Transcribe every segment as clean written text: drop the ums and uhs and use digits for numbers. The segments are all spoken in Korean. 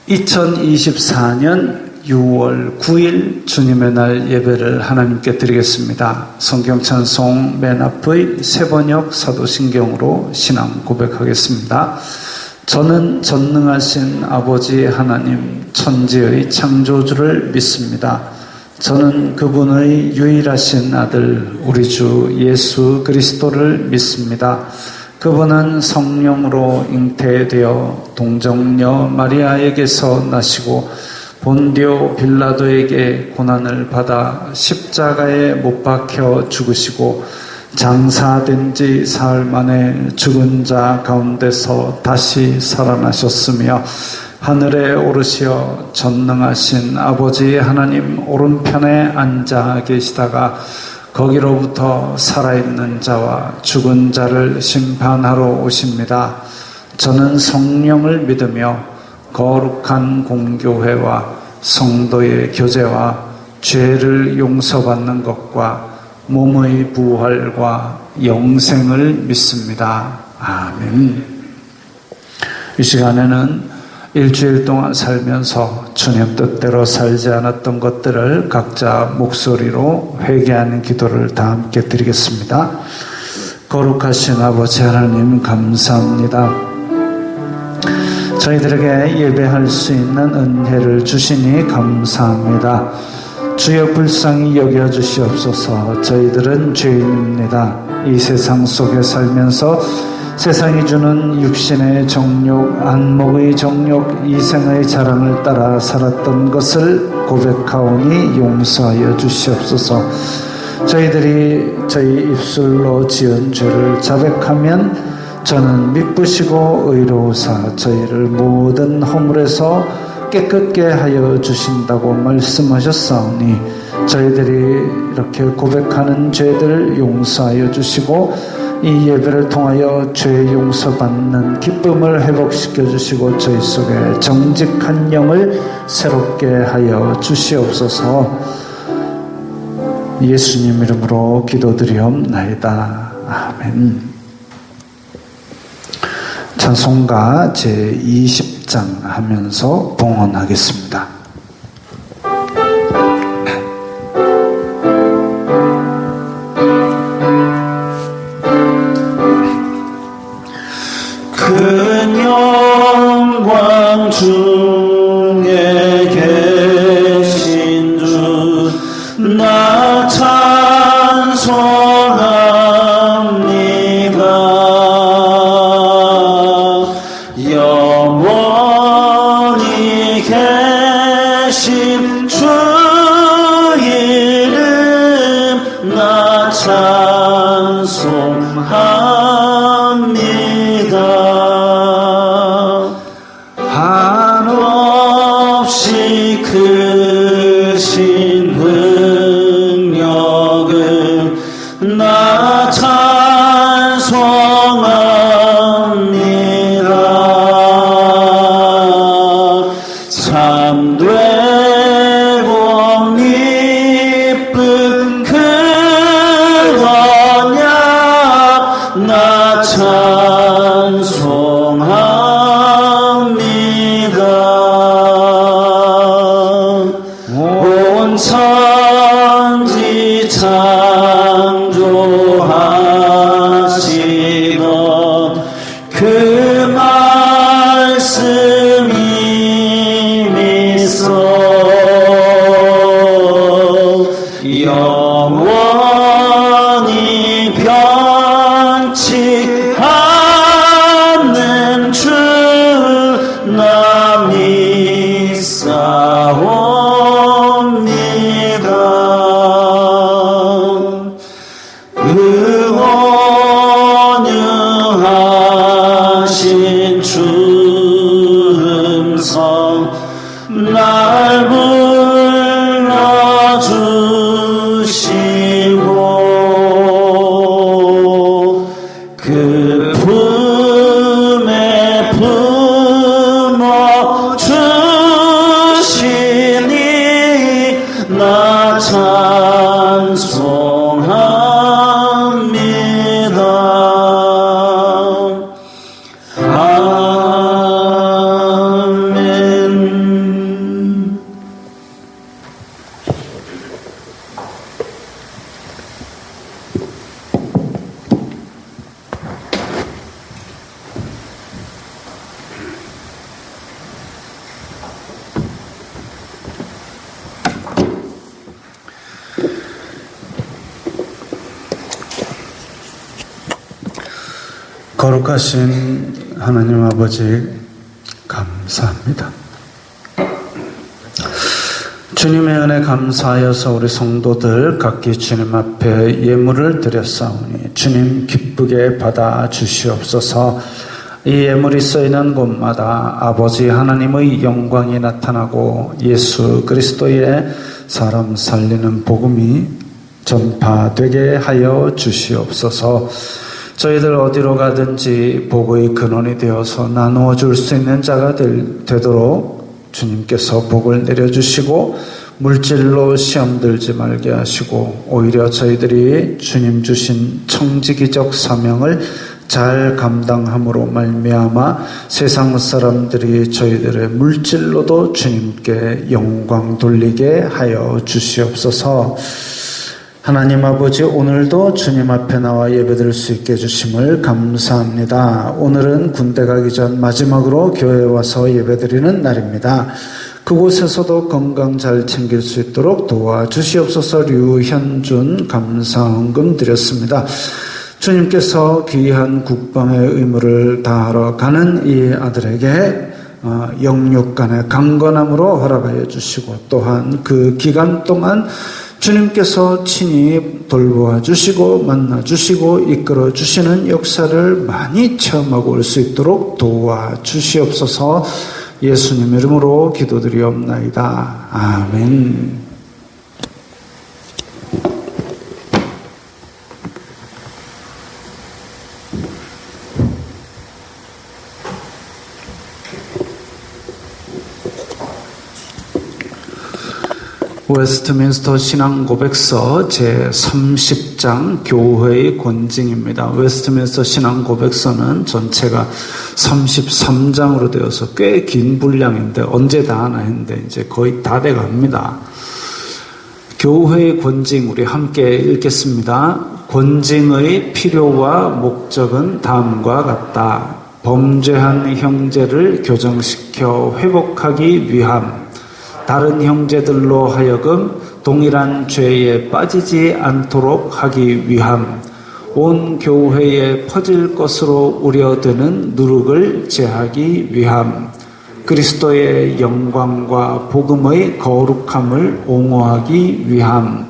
2024년 6월 9일 주님의 날 예배를 하나님께 드리겠습니다. 성경 찬송 맨 앞의 세번역 사도신경으로 신앙 고백하겠습니다. 저는 전능하신 아버지 하나님 천지의 창조주를 믿습니다. 저는 그분의 유일하신 아들 우리 주 예수 그리스도를 믿습니다. 그분은 성령으로 잉태되어 동정녀 마리아에게서 나시고 본디오 빌라도에게 고난을 받아 십자가에 못 박혀 죽으시고 장사된 지 사흘 만에 죽은 자 가운데서 다시 살아나셨으며 하늘에 오르시어 전능하신 아버지 하나님 오른편에 앉아 계시다가 거기로부터 살아있는 자와 죽은 자를 심판하러 오십니다. 저는 성령을 믿으며 거룩한 공교회와 성도의 교제와 죄를 용서받는 것과 몸의 부활과 영생을 믿습니다. 아멘. 이 시간에는 일주일 동안 살면서 주님 뜻대로 살지 않았던 것들을 각자 목소리로 회개하는 기도를 다 함께 드리겠습니다. 거룩하신 아버지 하나님 감사합니다. 저희들에게 예배할 수 있는 은혜를 주시니 감사합니다. 주여 불쌍히 여겨주시옵소서. 저희들은 죄인입니다. 이 세상 속에 살면서 세상이 주는 육신의 정욕, 안목의 정욕, 이생의 자랑을 따라 살았던 것을 고백하오니 용서하여 주시옵소서. 저희들이 저희 입술로 지은 죄를 자백하면 저는 미쁘시고 의로우사 저희를 모든 허물에서 깨끗게 하여 주신다고 말씀하셨사오니 저희들이 이렇게 고백하는 죄들 용서하여 주시고 이 예배를 통하여 죄 용서받는 기쁨을 회복시켜 주시고 저희 속에 정직한 영을 새롭게 하여 주시옵소서. 예수님 이름으로 기도드리옵나이다. 아멘. 찬송가 제20장 하면서 봉헌하겠습니다. 큰 영광 중에 계신 주 나 찬송합니다. 영원히 계신 주 이름 나 찬송합니다. 한없이 크신 능력을 나 찬송합니다. 참되고 미쁜 그 언약 나 찬송합니다. 온 천지 창조하시던 그 말씀이 미소 영원히 변치 않는 주 나 믿사옵니다. 온유하신 주 음성 날 불러주시고 그 품에 품어 주시니 나 찬송합니다. 아멘. 거룩하신 하나님 아버지 감사합니다. 주님의 은혜 감사하여서 우리 성도들 각기 주님 앞에 예물을 드렸사오니 주님 기쁘게 받아 주시옵소서. 이 예물이 쓰이는 곳마다 아버지 하나님의 영광이 나타나고 예수 그리스도의 사람 살리는 복음이 전파되게 하여 주시옵소서. 저희들 어디로 가든지 복의 근원이 되어서 나누어 줄 수 있는 자가 되도록 주님께서 복을 내려주시고 물질로 시험 들지 말게 하시고 오히려 저희들이 주님 주신 청지기적 사명을 잘 감당함으로 말미암아 세상 사람들이 저희들의 물질로도 주님께 영광 돌리게 하여 주시옵소서. 하나님 아버지, 오늘도 주님 앞에 나와 예배드릴 수 있게 해주심을 감사합니다. 오늘은 군대 가기 전 마지막으로 교회에 와서 예배드리는 날입니다. 그곳에서도 건강 잘 챙길 수 있도록 도와주시옵소서. 류현준 감사헌금 드렸습니다. 주님께서 귀한 국방의 의무를 다하러 가는 이 아들에게 영육간의 강건함으로 허락하여 주시고 또한 그 기간 동안 주님께서 친히 돌보아 주시고 만나 주시고 이끌어 주시는 역사를 많이 체험하고 올 수 있도록 도와주시옵소서. 예수님 이름으로 기도드리옵나이다. 아멘. 웨스트민스터 신앙고백서 제30장 교회의 권징입니다. 웨스트민스터 신앙고백서는 전체가 33장으로 되어서 꽤 긴 분량인데 언제 다 하나 했는데 이제 거의 다 돼갑니다. 교회의 권징 우리 함께 읽겠습니다. 권징의 필요와 목적은 다음과 같다. 범죄한 형제를 교정시켜 회복하기 위함, 다른 형제들로 하여금 동일한 죄에 빠지지 않도록 하기 위함, 온 교회에 퍼질 것으로 우려되는 누룩을 제하기 위함, 그리스도의 영광과 복음의 거룩함을 옹호하기 위함,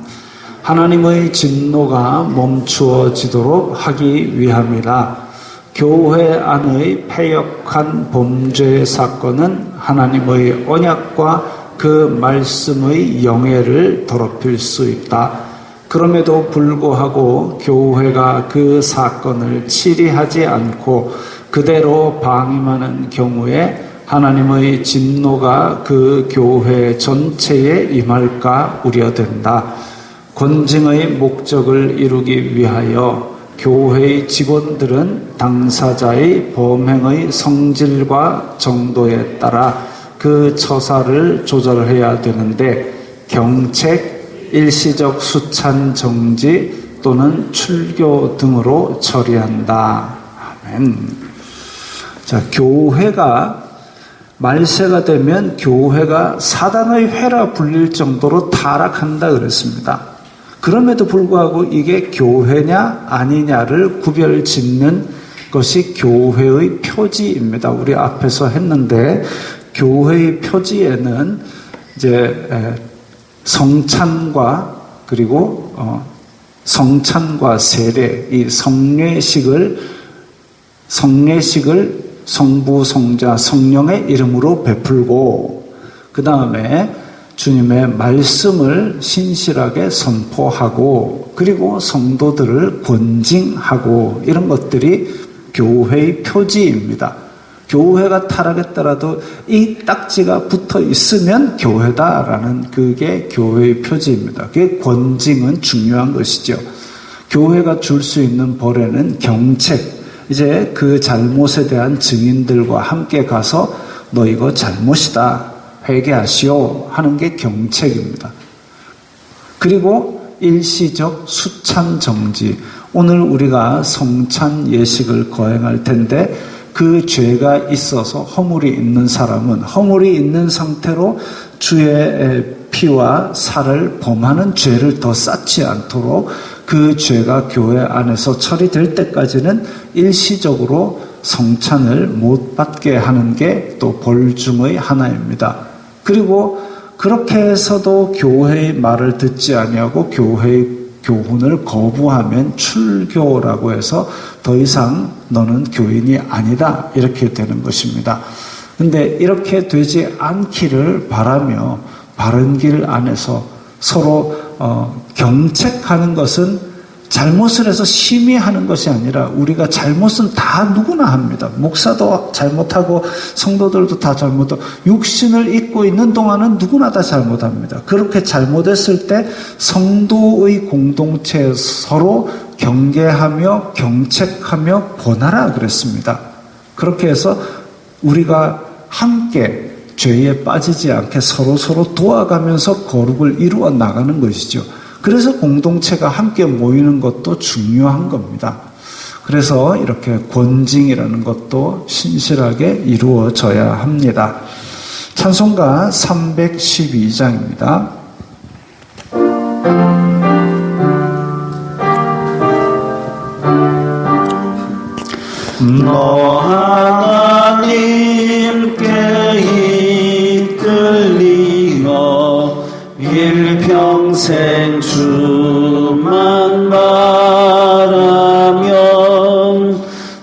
하나님의 진노가 멈추어지도록 하기 위함이라. 교회 안의 패역한 범죄 사건은 하나님의 언약과 그 말씀의 영예를 더럽힐 수 있다. 그럼에도 불구하고 교회가 그 사건을 치리하지 않고 그대로 방임하는 경우에 하나님의 진노가 그 교회 전체에 임할까 우려된다. 권징의 목적을 이루기 위하여 교회의 직원들은 당사자의 범행의 성질과 정도에 따라 그 처사를 조절해야 되는데 경책, 일시적 수찬 정지 또는 출교 등으로 처리한다. 아멘. 자, 교회가 말세가 되면 교회가 사단의 회라 불릴 정도로 타락한다 그랬습니다. 그럼에도 불구하고 이게 교회냐 아니냐를 구별 짓는 것이 교회의 표지입니다. 우리 앞에서 했는데 교회의 표지에는 이제 성찬과 그리고 성찬과 세례, 이 성례식을 성부, 성자, 성령의 이름으로 베풀고 그 다음에 주님의 말씀을 신실하게 선포하고 그리고 성도들을 권징하고 이런 것들이 교회의 표지입니다. 교회가 타락했더라도 이 딱지가 붙어 있으면 교회다라는 그게 교회의 표지입니다. 그게 권징은 중요한 것이죠. 교회가 줄 수 있는 벌에는 경책, 이제 그 잘못에 대한 증인들과 함께 가서 너 이거 잘못이다, 회개하시오 하는 게 경책입니다. 그리고 일시적 수찬 정지, 오늘 우리가 성찬 예식을 거행할 텐데 그 죄가 있어서 허물이 있는 사람은 허물이 있는 상태로 주의 피와 살을 범하는 죄를 더 쌓지 않도록 그 죄가 교회 안에서 처리될 때까지는 일시적으로 성찬을 못 받게 하는 게 또 벌 중의 하나입니다. 그리고 그렇게 해서도 교회의 말을 듣지 아니하고 교회의 교훈을 거부하면 출교라고 해서 더 이상 너는 교인이 아니다 이렇게 되는 것입니다. 근데 이렇게 되지 않기를 바라며 바른 길 안에서 서로 경책하는 것은 잘못을 해서 심히 하는 것이 아니라 우리가 잘못은 다 누구나 합니다. 목사도 잘못하고 성도들도 다 잘못하고 육신을 입고 있는 동안은 누구나 다 잘못합니다. 그렇게 잘못했을 때 성도의 공동체에 서로 경계하며 경책하며 권하라 그랬습니다. 그렇게 해서 우리가 함께 죄에 빠지지 않게 서로 도와가면서 거룩을 이루어 나가는 것이죠. 그래서 공동체가 함께 모이는 것도 중요한 겁니다. 그래서 이렇게 권징이라는 것도 신실하게 이루어져야 합니다. 찬송가 312장입니다. 너 하나님께 이끌리어 일평생 주만 바라면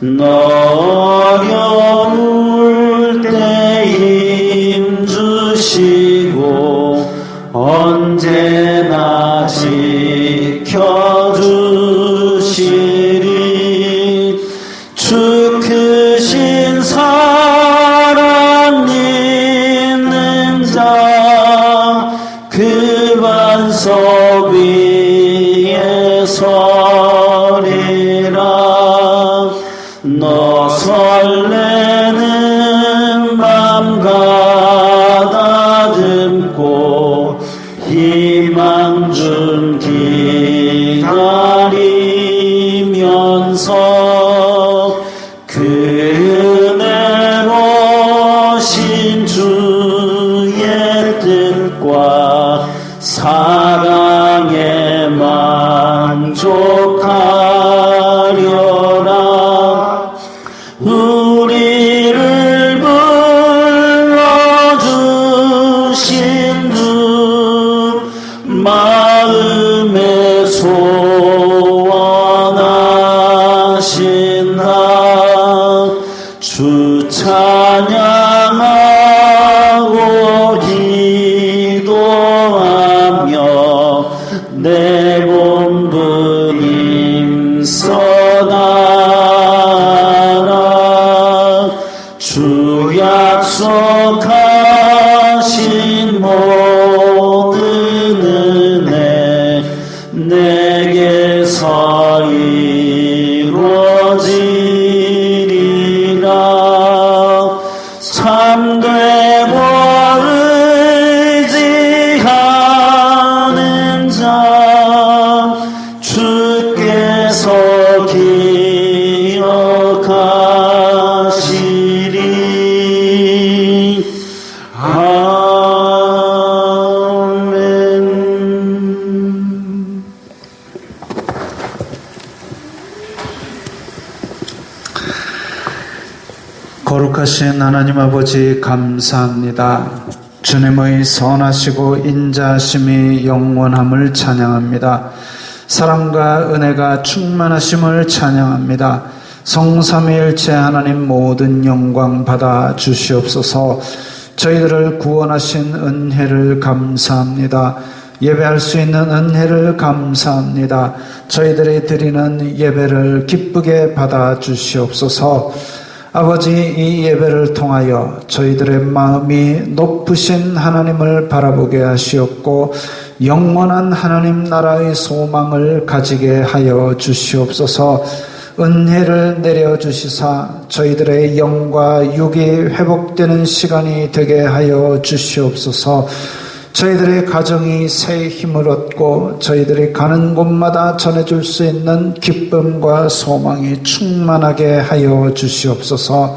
너 어려울 때 힘주시고 언제나 지켜주시리. 주 크신 사랑 있는 자 그 반석 위에 서리라. 너 설레는 맘 가다듬고 희망 준 기다리면서 그 은혜로 신주의 뜻과 사랑에 만족하려라. 우리를 불러주신 주 마음에 소원하신다. 주 찬양하고 기도하며 내 본분 힘써나라. 주 약속하신 모든 은혜 내게서 이루어지리라. 참되고 의지하는 자 주께서 기억하시리. 아멘. 거룩하신 하나님 아버지 감사합니다. 주님의 선하시고 인자하심이 영원함을 찬양합니다. 사랑과 은혜가 충만하심을 찬양합니다. 성삼위일체 하나님 모든 영광 받아 주시옵소서. 저희들을 구원하신 은혜를 감사합니다. 예배할 수 있는 은혜를 감사합니다. 저희들이 드리는 예배를 기쁘게 받아 주시옵소서. 아버지, 이 예배를 통하여 저희들의 마음이 높으신 하나님을 바라보게 하시옵고 영원한 하나님 나라의 소망을 가지게 하여 주시옵소서. 은혜를 내려주시사 저희들의 영과 육이 회복되는 시간이 되게 하여 주시옵소서. 저희들의 가정이 새 힘을 얻고 저희들이 가는 곳마다 전해줄 수 있는 기쁨과 소망이 충만하게 하여 주시옵소서.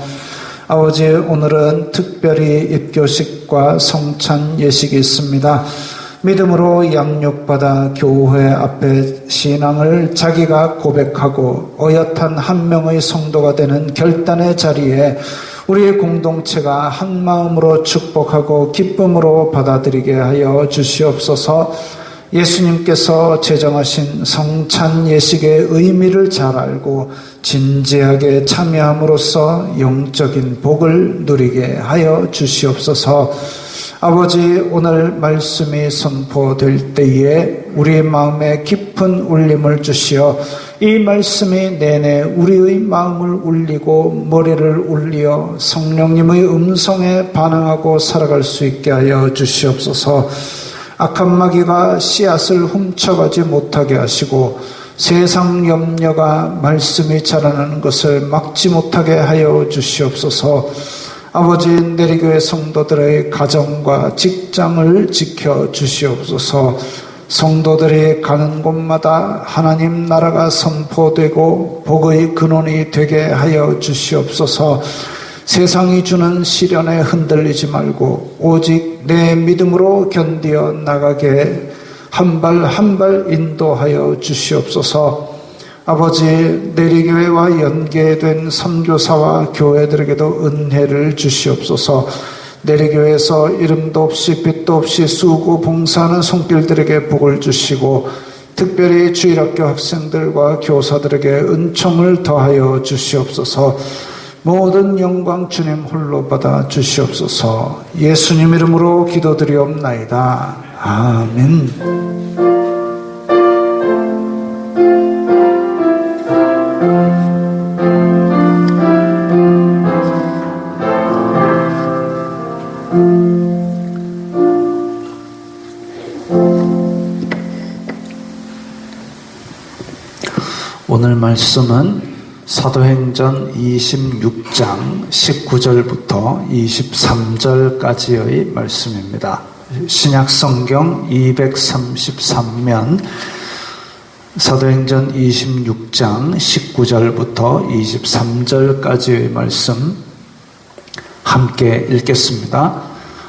아버지, 오늘은 특별히 입교식과 성찬 예식이 있습니다. 믿음으로 양육받아 교회 앞에 신앙을 자기가 고백하고 어엿한 한 명의 성도가 되는 결단의 자리에 우리의 공동체가 한 마음으로 축복하고 기쁨으로 받아들이게 하여 주시옵소서. 예수님께서 제정하신 성찬 예식의 의미를 잘 알고 진지하게 참여함으로써 영적인 복을 누리게 하여 주시옵소서. 아버지, 오늘 말씀이 선포될 때에 우리의 마음에 깊은 울림을 주시어 이 말씀이 내내 우리의 마음을 울리고 머리를 울리어 성령님의 음성에 반응하고 살아갈 수 있게 하여 주시옵소서. 악한 마귀가 씨앗을 훔쳐가지 못하게 하시고 세상 염려가 말씀이 자라나는 것을 막지 못하게 하여 주시옵소서. 아버지, 내리교회 성도들의 가정과 직장을 지켜 주시옵소서. 성도들이 가는 곳마다 하나님 나라가 선포되고 복의 근원이 되게 하여 주시옵소서. 세상이 주는 시련에 흔들리지 말고 오직 내 믿음으로 견디어 나가게 한 발 한 발 인도하여 주시옵소서. 아버지, 내리교회와 연계된 선교사와 교회들에게도 은혜를 주시옵소서. 내리교회에서 이름도 없이 빛도 없이 수고 봉사하는 손길들에게 복을 주시고 특별히 주일학교 학생들과 교사들에게 은총을 더하여 주시옵소서. 모든 영광 주님 홀로 받아 주시옵소서. 예수님 이름으로 기도드리옵나이다. 아멘. 오늘 말씀은 사도행전 26장 19절부터 23절까지의 말씀입니다. 신약성경 233면 사도행전 26장 19절부터 23절까지의 말씀 함께 읽겠습니다.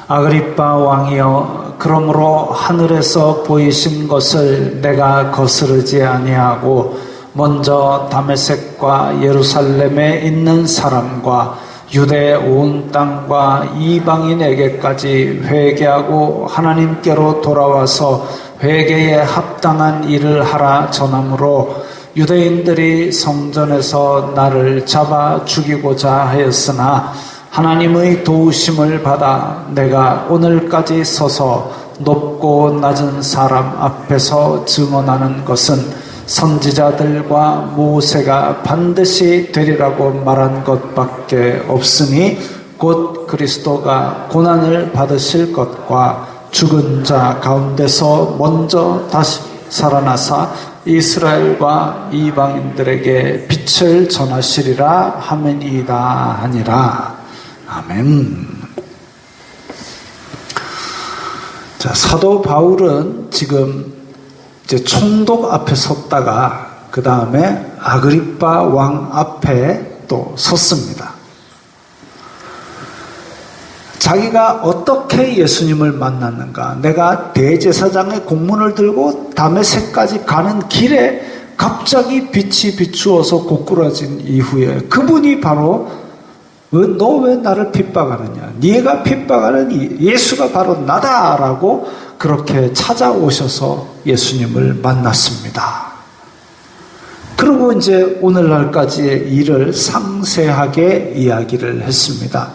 아그리빠 왕이여, 그러므로 하늘에서 보이신 것을 내가 거스르지 아니하고 먼저 다메섹과 예루살렘에 있는 사람과 유대 온 땅과 이방인에게까지 회개하고 하나님께로 돌아와서 회개에 합당한 일을 하라 전하므로 유대인들이 성전에서 나를 잡아 죽이고자 하였으나 하나님의 도우심을 받아 내가 오늘까지 서서 높고 낮은 사람 앞에서 증언하는 것은 선지자들과 모세가 반드시 되리라고 말한 것밖에 없으니 곧 그리스도가 고난을 받으실 것과 죽은 자 가운데서 먼저 다시 살아나사 이스라엘과 이방인들에게 빛을 전하시리라 하매니이다 하니라. 아멘. 자, 사도 바울은 지금 이제 총독 앞에 섰다가 그 다음에 아그리빠 왕 앞에 또 섰습니다. 자기가 어떻게 예수님을 만났는가? 내가 대제사장의 공문을 들고 다메섹까지 가는 길에 갑자기 빛이 비추어서 고꾸라진 이후에 그분이 바로 너 왜 나를 핍박하느냐? 네가 핍박하는 예수가 바로 나다라고 그렇게 찾아오셔서 예수님을 만났습니다. 그리고 이제 오늘날까지의 일을 상세하게 이야기를 했습니다.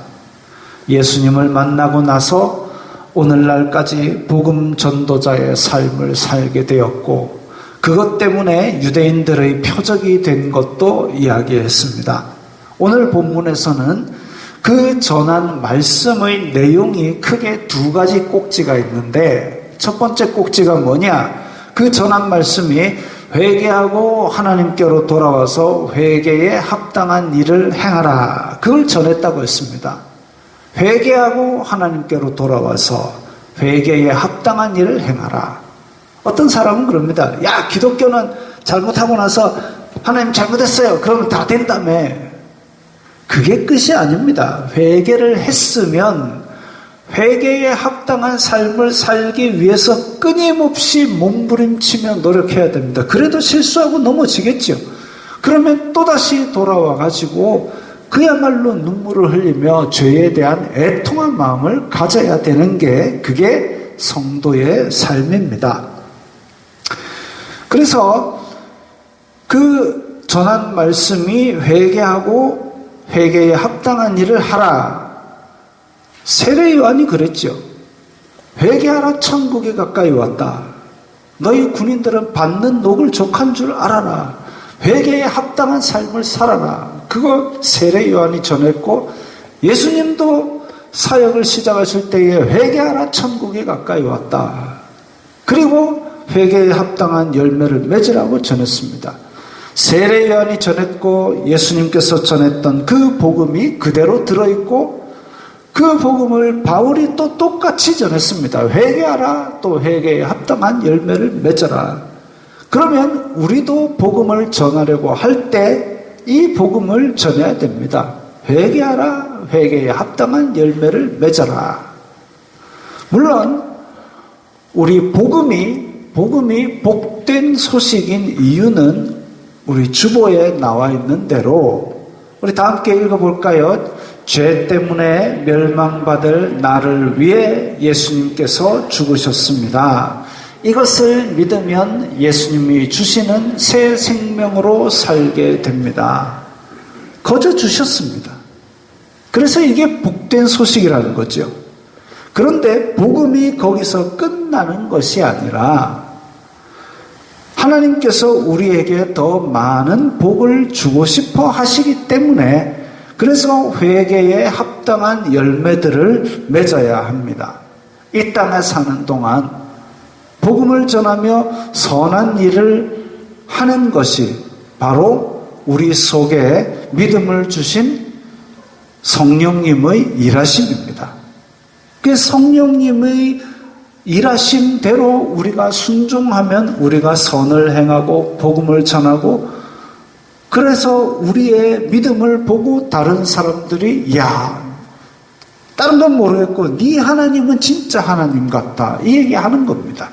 예수님을 만나고 나서 오늘날까지 복음 전도자의 삶을 살게 되었고 그것 때문에 유대인들의 표적이 된 것도 이야기했습니다. 오늘 본문에서는 그 전한 말씀의 내용이 크게 두 가지 꼭지가 있는데 첫 번째 꼭지가 뭐냐? 그 전한 말씀이 회개하고 하나님께로 돌아와서 회개에 합당한 일을 행하라. 그걸 전했다고 했습니다. 회개하고 하나님께로 돌아와서 회개에 합당한 일을 행하라. 어떤 사람은 그럽니다. 야, 기독교는 잘못하고 나서 하나님 잘못했어요. 그러면 다 된다며. 그게 끝이 아닙니다. 회개를 했으면 회개에 합당한 삶을 살기 위해서 끊임없이 몸부림치며 노력해야 됩니다. 그래도 실수하고 넘어지겠죠. 그러면 또다시 돌아와 가지고 그야말로 눈물을 흘리며 죄에 대한 애통한 마음을 가져야 되는 게 그게 성도의 삶입니다. 그래서 그 전한 말씀이 회개하고 회개에 합당한 일을 하라. 세례 요한이 그랬죠. 회개하라, 천국이 가까이 왔다. 너희 군인들은 받는 녹을 족한 줄 알아라. 회개에 합당한 삶을 살아라. 그거 세례 요한이 전했고, 예수님도 사역을 시작하실 때에 회개하라, 천국이 가까이 왔다. 그리고 회개에 합당한 열매를 맺으라고 전했습니다. 세례 요한이 전했고 예수님께서 전했던 그 복음이 그대로 들어있고, 그 복음을 바울이 또 똑같이 전했습니다. 회개하라, 또 회개에 합당한 열매를 맺어라. 그러면 우리도 복음을 전하려고 할 때 이 복음을 전해야 됩니다. 회개하라, 회개에 합당한 열매를 맺어라. 물론 우리 복음이 복된 소식인 이유는 우리 주보에 나와 있는 대로, 우리 다 함께 읽어볼까요? 죄 때문에 멸망받을 나를 위해 예수님께서 죽으셨습니다. 이것을 믿으면 예수님이 주시는 새 생명으로 살게 됩니다. 거저 주셨습니다. 그래서 이게 복된 소식이라는 거죠. 그런데 복음이 거기서 끝나는 것이 아니라 하나님께서 우리에게 더 많은 복을 주고 싶어 하시기 때문에, 그래서 회개에 합당한 열매들을 맺어야 합니다. 이 땅에 사는 동안 복음을 전하며 선한 일을 하는 것이 바로 우리 속에 믿음을 주신 성령님의 일하심입니다. 그 성령님의 일하심대로 우리가 순종하면 우리가 선을 행하고 복음을 전하고, 그래서 우리의 믿음을 보고 다른 사람들이 야, 다른 건 모르겠고 네 하나님은 진짜 하나님 같다, 이 얘기하는 겁니다.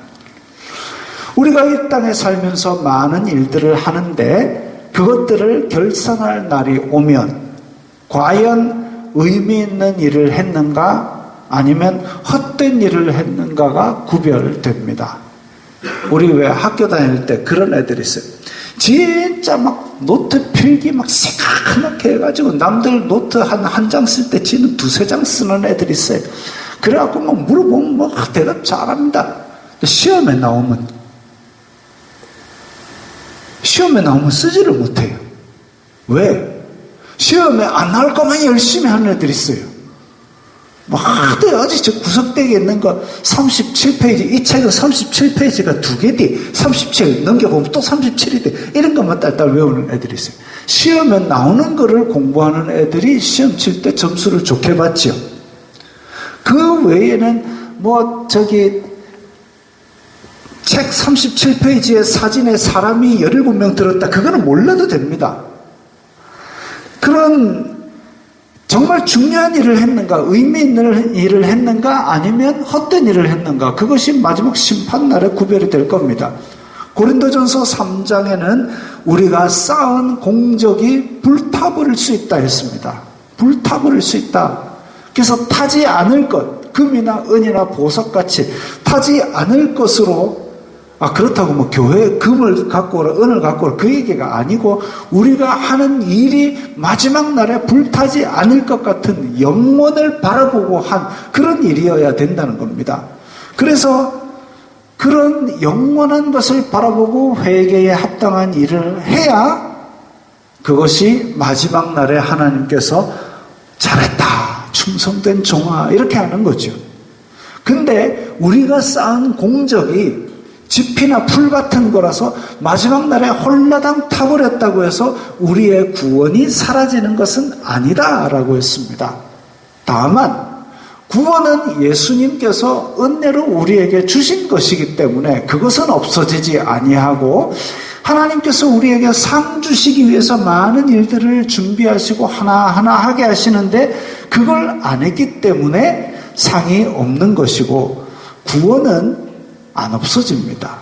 우리가 이 땅에 살면서 많은 일들을 하는데 그것들을 결산할 날이 오면 과연 의미 있는 일을 했는가 아니면 헛된 일을 했는가가 구별됩니다. 우리 왜 학교 다닐 때 그런 애들이 있어요. 진짜 막 노트 필기 막 새까맣게 해가지고 남들 노트 한 장 쓸 때 지는 두세 장 쓰는 애들이 있어요. 그래갖고 막 물어보면 막 대답 잘합니다. 시험에 나오면 쓰지를 못해요. 왜? 시험에 안 나올 것만 열심히 하는 애들이 있어요. 막 어디 저 구석대기에 있는 거 37페이지, 이 책은 37페이지가 두 개디, 37 넘겨보면 또 37이대, 이런 것만 딸딸 외우는 애들이 있어요. 시험에 나오는 거를 공부하는 애들이 시험 칠 때 점수를 좋게 받죠. 그 외에는 책 37페이지에 사진에 사람이 17명 들었다, 그거는 몰라도 됩니다. 그런 정말 중요한 일을 했는가, 의미 있는 일을 했는가, 아니면 헛된 일을 했는가, 그것이 마지막 심판날에 구별이 될 겁니다. 고린도전서 3장에는 우리가 쌓은 공적이 불타버릴 수 있다 했습니다. 불타버릴 수 있다. 그래서 타지 않을 것, 금이나 은이나 보석같이 타지 않을 것으로, 그렇다고 교회에 금을 갖고 오라, 은을 갖고 오라, 그 얘기가 아니고, 우리가 하는 일이 마지막 날에 불타지 않을 것 같은 영원을 바라보고 한 그런 일이어야 된다는 겁니다. 그래서 그런 영원한 것을 바라보고 회개에 합당한 일을 해야 그것이 마지막 날에 하나님께서 잘했다, 충성된 종아, 이렇게 하는 거죠. 근데 우리가 쌓은 공적이 지피나 풀 같은 거라서 마지막 날에 홀라당 타버렸다고 해서 우리의 구원이 사라지는 것은 아니다라고 했습니다. 다만 구원은 예수님께서 은혜로 우리에게 주신 것이기 때문에 그것은 없어지지 아니하고, 하나님께서 우리에게 상 주시기 위해서 많은 일들을 준비하시고 하나하나 하게 하시는데 그걸 안 했기 때문에 상이 없는 것이고 구원은 안 없어집니다.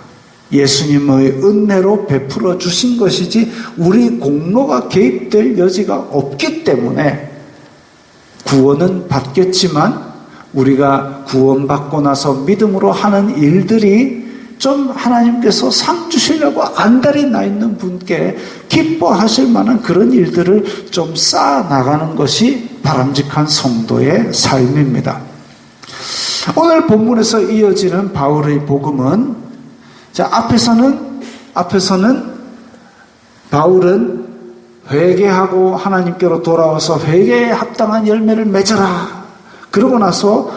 예수님의 은혜로 베풀어 주신 것이지 우리 공로가 개입될 여지가 없기 때문에 구원은 받겠지만 우리가 구원받고 나서 믿음으로 하는 일들이 좀 하나님께서 상 주시려고 안달이 나 있는 분께 기뻐하실 만한 그런 일들을 좀 쌓아 나가는 것이 바람직한 성도의 삶입니다. 오늘 본문에서 이어지는 바울의 복음은 앞에서는 바울은 회개하고 하나님께로 돌아와서 회개에 합당한 열매를 맺어라. 그러고 나서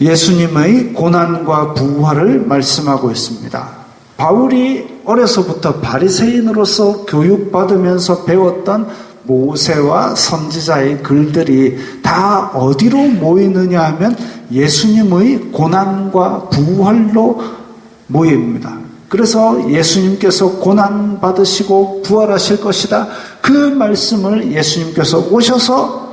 예수님의 고난과 부활을 말씀하고 있습니다. 바울이 어려서부터 바리새인으로서 교육받으면서 배웠던 모세와 선지자의 글들이 다 어디로 모이느냐 하면 예수님의 고난과 부활로 모입니다. 그래서 예수님께서 고난 받으시고 부활하실 것이다. 그 말씀을 예수님께서 오셔서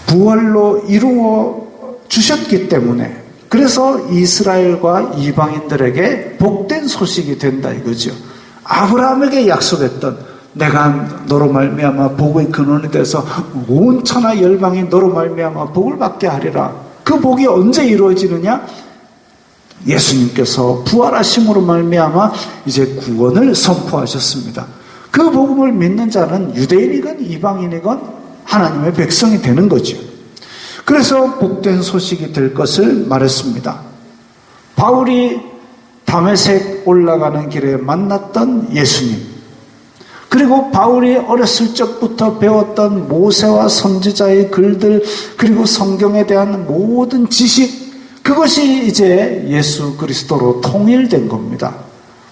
부활로 이루어 주셨기 때문에 그래서 이스라엘과 이방인들에게 복된 소식이 된다 이거죠. 아브라함에게 약속했던 내가 너로 말미암아 복의 근원이 돼서 온 천하 열방이 너로 말미암아 복을 받게 하리라. 그 복이 언제 이루어지느냐? 예수님께서 부활하심으로 말미암아 이제 구원을 선포하셨습니다. 그 복음을 믿는 자는 유대인이건 이방인이건 하나님의 백성이 되는 거죠. 그래서 복된 소식이 될 것을 말했습니다. 바울이 다메섹 올라가는 길에 만났던 예수님, 그리고 바울이 어렸을 적부터 배웠던 모세와 선지자의 글들, 그리고 성경에 대한 모든 지식, 그것이 이제 예수 그리스도로 통일된 겁니다.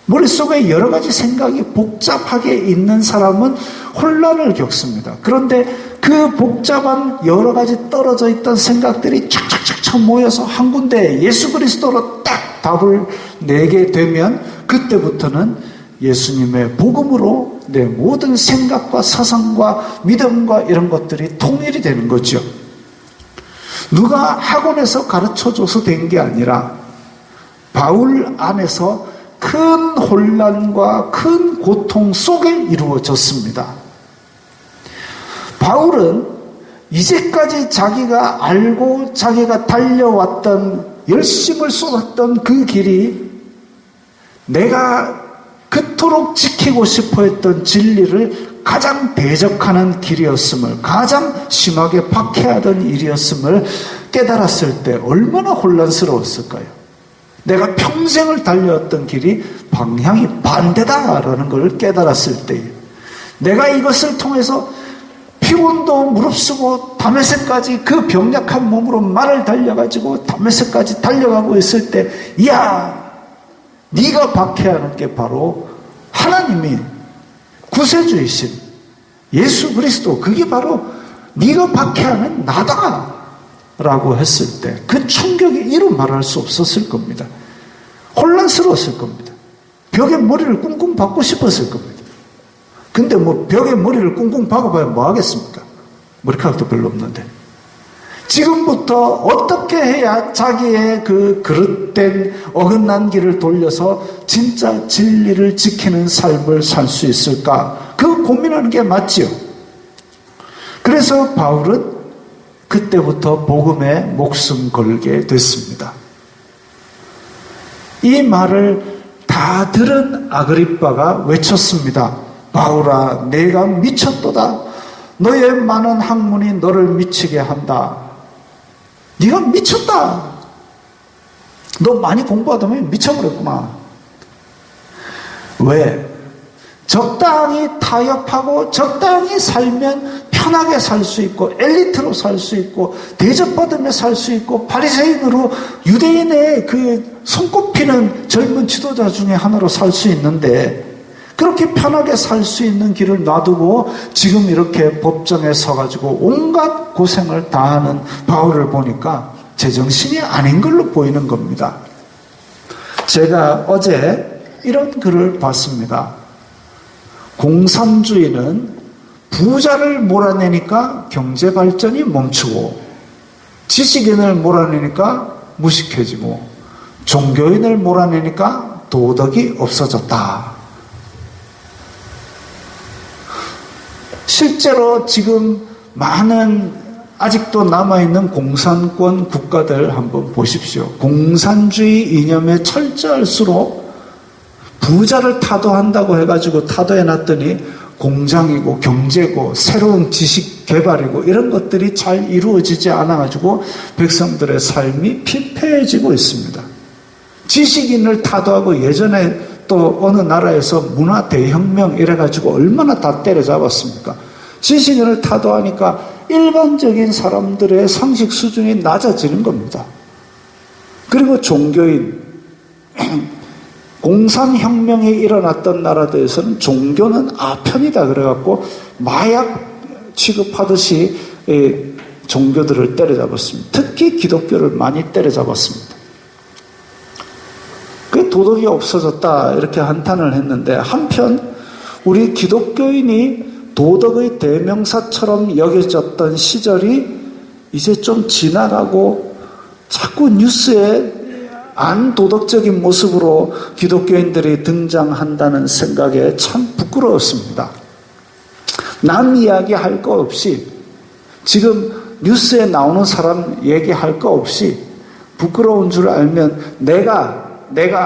머릿속에 여러 가지 생각이 복잡하게 있는 사람은 혼란을 겪습니다. 그런데 그 복잡한 여러 가지 떨어져 있던 생각들이 착착착착 모여서 한 군데 예수 그리스도로 딱 답을 내게 되면 그때부터는 예수님의 복음으로 내 모든 생각과 사상과 믿음과 이런 것들이 통일이 되는 거죠. 누가 학원에서 가르쳐줘서 된 게 아니라 바울 안에서 큰 혼란과 큰 고통 속에 이루어졌습니다. 바울은 이제까지 자기가 알고 자기가 달려왔던 열심을 쏟았던 그 길이 내가 그토록 지키고 싶어 했던 진리를 가장 대적하는 길이었음을, 가장 심하게 박해하던 일이었음을 깨달았을 때 얼마나 혼란스러웠을까요? 내가 평생을 달려왔던 길이 방향이 반대다라는 걸 깨달았을 때에 내가 이것을 통해서 피곤도 무릅쓰고 다메섹까지 그 병약한 몸으로 말을 달려가지고 다메섹까지 달려가고 있을 때 이야, 네가 박해하는 게 바로 하나님이 구세주이신 예수 그리스도, 그게 바로 네가 박해하는 나다 라고 했을 때 그 충격이 이루 말할 수 없었을 겁니다. 혼란스러웠을 겁니다. 벽에 머리를 꿍꿍 박고 싶었을 겁니다. 근데 뭐 벽에 머리를 꿍꿍 박아봐야 뭐 하겠습니까? 머리카락도 별로 없는데. 지금부터 어떻게 해야 자기의 그 그릇된 어긋난 길을 돌려서 진짜 진리를 지키는 삶을 살 수 있을까? 그 고민하는 게 맞지요. 그래서 바울은 그때부터 복음에 목숨 걸게 됐습니다. 이 말을 다 들은 아그리빠가 외쳤습니다. 바울아, 내가 미쳤도다. 너의 많은 학문이 너를 미치게 한다. 네가 미쳤다. 너 많이 공부하다 보면 미쳐버렸구나. 왜? 적당히 타협하고 적당히 살면 편하게 살 수 있고 엘리트로 살 수 있고 대접받으며 살 수 있고 바리새인으로 유대인의 그 손꼽히는 젊은 지도자 중에 하나로 살 수 있는데 그렇게 편하게 살 수 있는 길을 놔두고 지금 이렇게 법정에 서가지고 온갖 고생을 다하는 바울을 보니까 제정신이 아닌 걸로 보이는 겁니다. 제가 어제 이런 글을 봤습니다. 공산주의는 부자를 몰아내니까 경제 발전이 멈추고 지식인을 몰아내니까 무식해지고 종교인을 몰아내니까 도덕이 없어졌다. 실제로 지금 많은 아직도 남아있는 공산권 국가들 한번 보십시오. 공산주의 이념에 철저할수록 부자를 타도한다고 해가지고 타도해놨더니 공장이고 경제고 새로운 지식 개발이고 이런 것들이 잘 이루어지지 않아가지고 백성들의 삶이 피폐해지고 있습니다. 지식인을 타도하고 예전에 또 어느 나라에서 문화 대혁명 이래가지고 얼마나 다 때려잡았습니까? 지식인을 타도하니까 일반적인 사람들의 상식 수준이 낮아지는 겁니다. 그리고 종교인, 공산혁명이 일어났던 나라들에서는 종교는 아편이다 그래갖고 마약 취급하듯이 종교들을 때려잡았습니다. 특히 기독교를 많이 때려잡았습니다. 그 도덕이 없어졌다 이렇게 한탄을 했는데, 한편 우리 기독교인이 도덕의 대명사처럼 여겨졌던 시절이 이제 좀 지나가고 자꾸 뉴스에 안 도덕적인 모습으로 기독교인들이 등장한다는 생각에 참 부끄러웠습니다. 남 이야기할 거 없이, 지금 뉴스에 나오는 사람 얘기할 거 없이 부끄러운 줄 알면 내가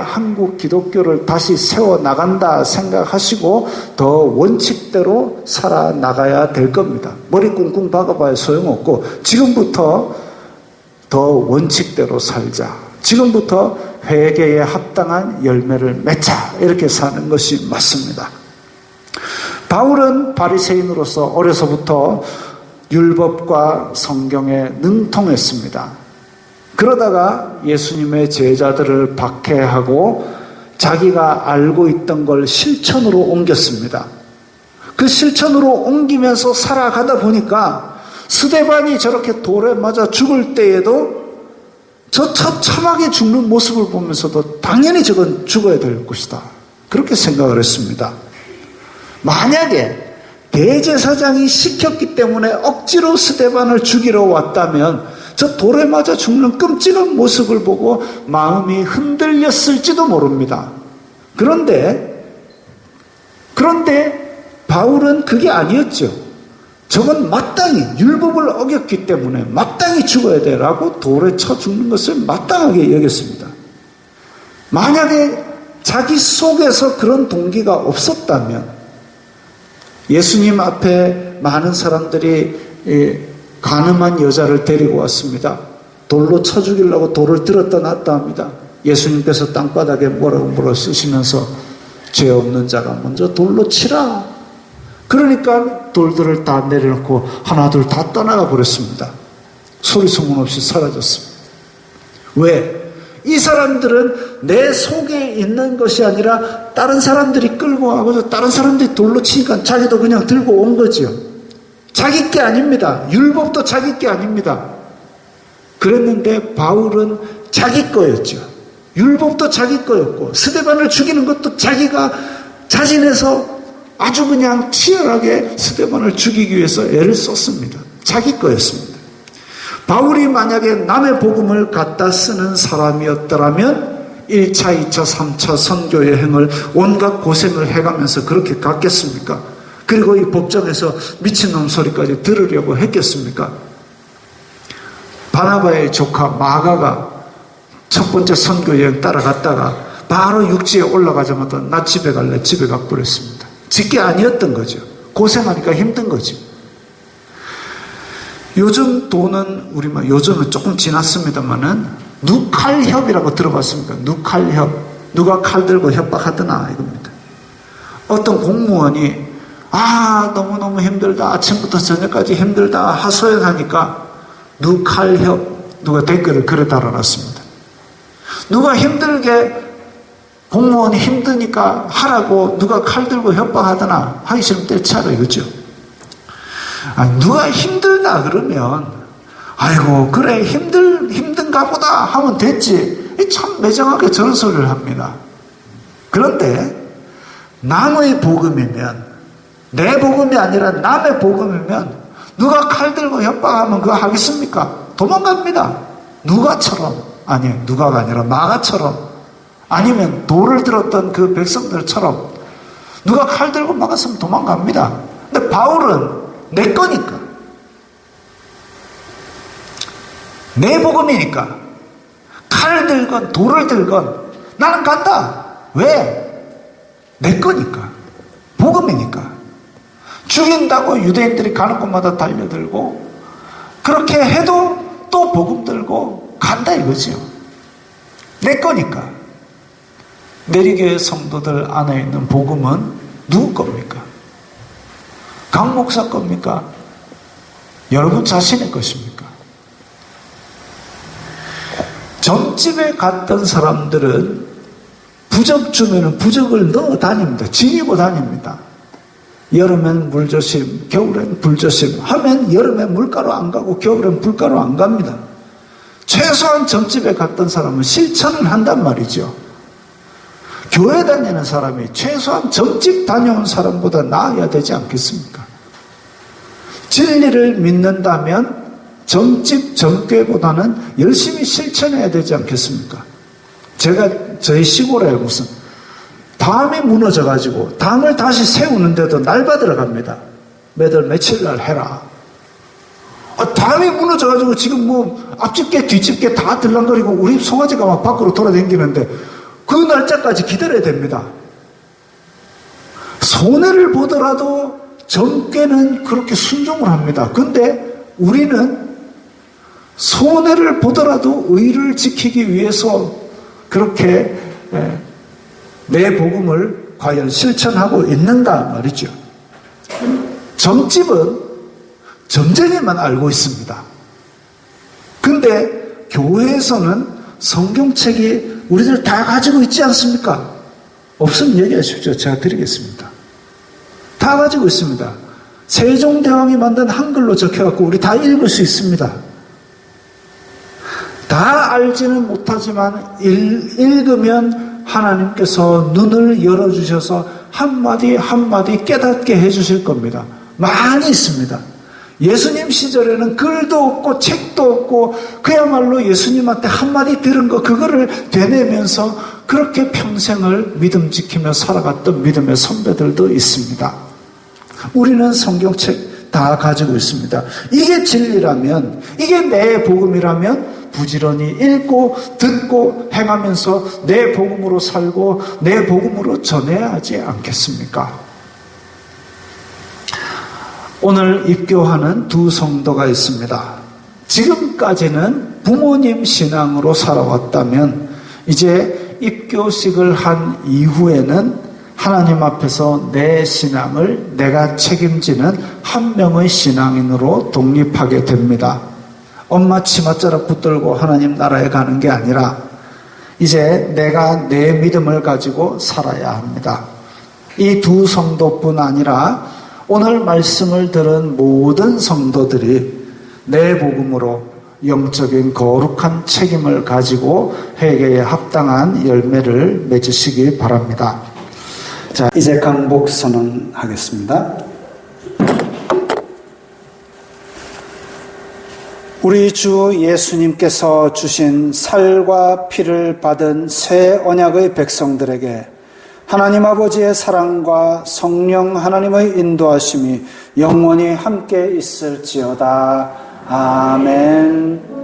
한국 기독교를 다시 세워나간다 생각하시고 더 원칙대로 살아나가야 될 겁니다. 머리 꿍꿍 박아봐야 소용없고 지금부터 더 원칙대로 살자. 지금부터 회개에 합당한 열매를 맺자. 이렇게 사는 것이 맞습니다. 바울은 바리새인으로서 어려서부터 율법과 성경에 능통했습니다. 그러다가 예수님의 제자들을 박해하고 자기가 알고 있던 걸 실천으로 옮겼습니다. 그 실천으로 옮기면서 살아가다 보니까 스데반이 저렇게 돌에 맞아 죽을 때에도 저 처참하게 죽는 모습을 보면서도 당연히 저건 죽어야 될 것이다. 그렇게 생각을 했습니다. 만약에 대제사장이 시켰기 때문에 억지로 스데반을 죽이러 왔다면 저 돌에 맞아 죽는 끔찍한 모습을 보고 마음이 흔들렸을지도 모릅니다. 그런데 바울은 그게 아니었죠. 저건 마땅히 율법을 어겼기 때문에 마땅히 죽어야 되라고 돌에 쳐 죽는 것을 마땅하게 여겼습니다. 만약에 자기 속에서 그런 동기가 없었다면 예수님 앞에 많은 사람들이 가늠한 여자를 데리고 왔습니다. 돌로 쳐 죽이려고 돌을 들었다 놨다 합니다. 예수님께서 땅바닥에 뭐라고 쓰시면서 죄 없는 자가 먼저 돌로 치라. 그러니까 돌들을 다 내려놓고 하나 둘 다 떠나가 버렸습니다. 소리 소문 없이 사라졌습니다. 왜? 이 사람들은 내 속에 있는 것이 아니라 다른 사람들이 끌고 가고 다른 사람들이 돌로 치니까 자기도 그냥 들고 온 거지요. 자기 게 아닙니다. 율법도 자기 게 아닙니다. 그랬는데 바울은 자기 거였죠. 율법도 자기 거였고 스데반을 죽이는 것도 자기가 자진해서 아주 그냥 치열하게 스데반을 죽이기 위해서 애를 썼습니다. 자기 거였습니다. 바울이 만약에 남의 복음을 갖다 쓰는 사람이었더라면 1차, 2차, 3차 선교 여행을 온갖 고생을 해가면서 그렇게 갔겠습니까? 그리고 이 법정에서 미친놈 소리까지 들으려고 했겠습니까? 바나바의 조카 마가가 첫 번째 선교여행 따라갔다가 바로 육지에 올라가자마자 나 집에 갈래, 집에 가버렸습니다. 직계 아니었던 거죠. 고생하니까 힘든 거죠. 요즘 돈은 우리만 요즘은 조금 지났습니다만은 누칼협이라고 들어봤습니까? 누칼협. 누가 칼 들고 협박하더나 이겁니다. 어떤 공무원이 너무너무 힘들다. 아침부터 저녁까지 힘들다. 하소연하니까 누칼협. 누가 댓글을 그래 달아놨습니다. 누가 힘들게 공무원이 힘드니까 하라고 누가 칼 들고 협박하더나 하기 싫으면 때려치라 이거죠. 누가 힘들다 그러면 아이고 그래 힘든가 보다 하면 됐지. 참 매정하게 저런 소리를 합니다. 그런데 남의 복음이면 내 복음이 아니라 남의 복음이면 누가 칼 들고 협박하면 그거 하겠습니까? 도망갑니다. 누가처럼, 아니, 누가가 아니라 마가처럼, 아니면 돌을 들었던 그 백성들처럼 누가 칼 들고 막았으면 도망갑니다. 근데 바울은 내 거니까, 내 복음이니까 칼을 들건 돌을 들건 나는 간다. 왜? 내 거니까, 복음이니까. 죽인다고 유대인들이 가는 곳마다 달려들고 그렇게 해도 또 복음 들고 간다 이거지요. 내 거니까. 내리교회 성도들 안에 있는 복음은 누구 겁니까? 강 목사 겁니까? 여러분 자신의 것입니까? 점집에 갔던 사람들은 부적 주면은 부적을 넣어 다닙니다. 지니고 다닙니다. 여름엔 물조심, 겨울엔 불조심 하면 여름엔 물가로 안 가고 겨울엔 불가로 안 갑니다. 최소한 점집에 갔던 사람은 실천을 한단 말이죠. 교회 다니는 사람이 최소한 점집 다녀온 사람보다 나아야 되지 않겠습니까? 진리를 믿는다면 점집, 점괘보다는 열심히 실천해야 되지 않겠습니까? 제가 저희 시골에 무슨 담이 무너져가지고 담을 다시 세우는데도 날받으러 갑니다. 매달 며칠 날 해라. 담이 무너져가지고 지금 뭐 앞집게 뒤집게 다 들랑거리고 우리 송아지가 막 밖으로 돌아다니는데 그 날짜까지 기다려야 됩니다. 손해를 보더라도 점괘는 그렇게 순종을 합니다. 근데 우리는 손해를 보더라도 의를 지키기 위해서 그렇게 내 복음을 과연 실천하고 있는가 말이죠. 점집은 점쟁이만 알고 있습니다. 근데 교회에서는 성경책이 우리들 다 가지고 있지 않습니까? 없으면 얘기하십시오. 제가 드리겠습니다. 다 가지고 있습니다. 세종대왕이 만든 한글로 적혀갖고 우리 다 읽을 수 있습니다. 다 알지는 못하지만 읽으면 하나님께서 눈을 열어주셔서 한마디 한마디 깨닫게 해주실 겁니다. 많이 있습니다. 예수님 시절에는 글도 없고 책도 없고 그야말로 예수님한테 한마디 들은 거 그거를 되뇌면서 그렇게 평생을 믿음 지키며 살아갔던 믿음의 선배들도 있습니다. 우리는 성경책 다 가지고 있습니다. 이게 진리라면, 이게 내 복음이라면 부지런히 읽고 듣고 행하면서 내 복음으로 살고 내 복음으로 전해야 하지 않겠습니까? 오늘 입교하는 두 성도가 있습니다. 지금까지는 부모님 신앙으로 살아왔다면 이제 입교식을 한 이후에는 하나님 앞에서 내 신앙을 내가 책임지는 한 명의 신앙인으로 독립하게 됩니다. 엄마 치맛자락 붙들고 하나님 나라에 가는 게 아니라 이제 내가 내 믿음을 가지고 살아야 합니다. 이 두 성도뿐 아니라 오늘 말씀을 들은 모든 성도들이 내 복음으로 영적인 거룩한 책임을 가지고 회개에 합당한 열매를 맺으시기 바랍니다. 자, 이제 강복 선언하겠습니다. 우리 주 예수님께서 주신 살과 피를 받은 새 언약의 백성들에게 하나님 아버지의 사랑과 성령 하나님의 인도하심이 영원히 함께 있을지어다. 아멘.